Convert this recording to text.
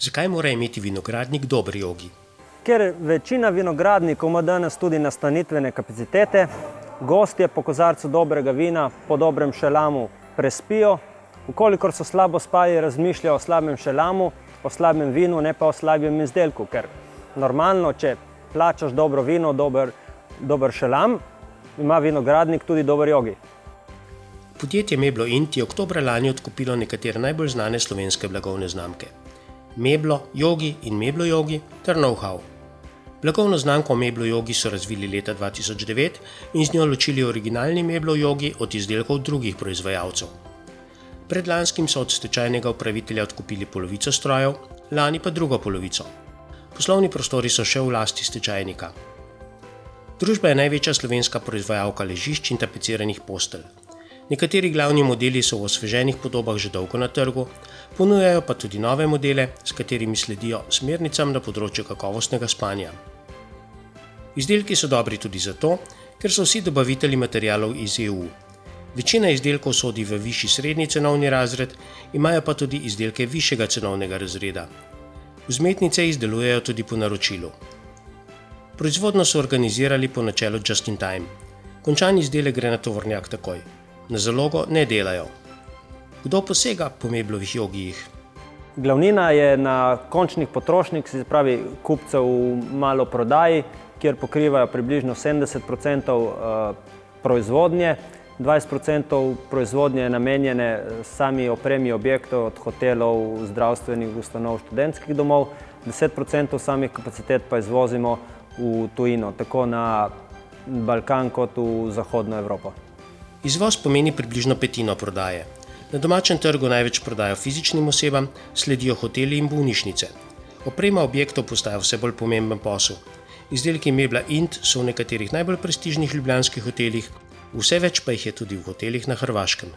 Zakaj mora imeti vinogradnik dober jogi? Ker večina vinogradnikov ima danes tudi nastanitvene kapacitete, gostje po kozarcu dobrega vina, po dobrem šelamu prespijo. Vkolikor so slabo spali, razmišljajo o slabem šelamu, o slabem vinu, ne pa o slabem izdelku. Ker normalno, če plačaš dobro vino, dober šelam, ima vinogradnik tudi dober jogi. Podjetje Meblo Int je oktobra lani odkupilo nekatere najbolj znane slovenske blagovne znamke. Meblo, Jogi in Meblo Jogi ter Know-how. Blagovno znamko Meblo Jogi so razvili leta 2009 in z njo ločili originalni Meblo Jogi od izdelkov drugih proizvajalcev. Predlanskim so od stečajnega upravitelja odkupili polovico strojev, lani pa drugo polovico. Poslovni prostori so še v lasti stečajnika. Družba je največja slovenska proizvajalka ležišč in tapeciranih postelj. Nekateri glavni modeli so v osveženih podobah že dolgo na trgu, ponujajo pa tudi nove modele, s katerimi sledijo smernicam na področju kakovostnega spanja. Izdelki so dobri tudi zato, ker so vsi dobavitelji materialov iz EU. Večina izdelkov sodi v višji srednji cenovni razred, imajo pa tudi izdelke višjega cenovnega razreda. Vzmetnice izdelujejo tudi po naročilu. Proizvodnjo so organizirali po načelu just in time. Končan izdelek gre na tovornjak takoj. Na zalogo ne delajo. Kdo posega po Meblovih jogijih? Glavnina je na končnih potrošnikih, se pravi kupcev v maloprodaji, kjer pokrivajo približno 70% proizvodnje, 20% proizvodnje je namenjene sami opremi objektov, od hotelov, zdravstvenih ustanov, študentskih domov, 10% samih kapacitet pa izvozimo v tujino, tako na Balkan kot v Zahodno Evropo. Izvoz pomeni približno petino prodaje. Na domačem trgu največ prodajo fizičnim osebam, sledijo hoteli in bolnišnice. Oprema objektov postaja vse bolj pomemben posel. Izdelki Mebla Int so v nekaterih najbolj prestižnih ljubljanskih hotelih, vse več pa jih je tudi v hotelih na Hrvaškem.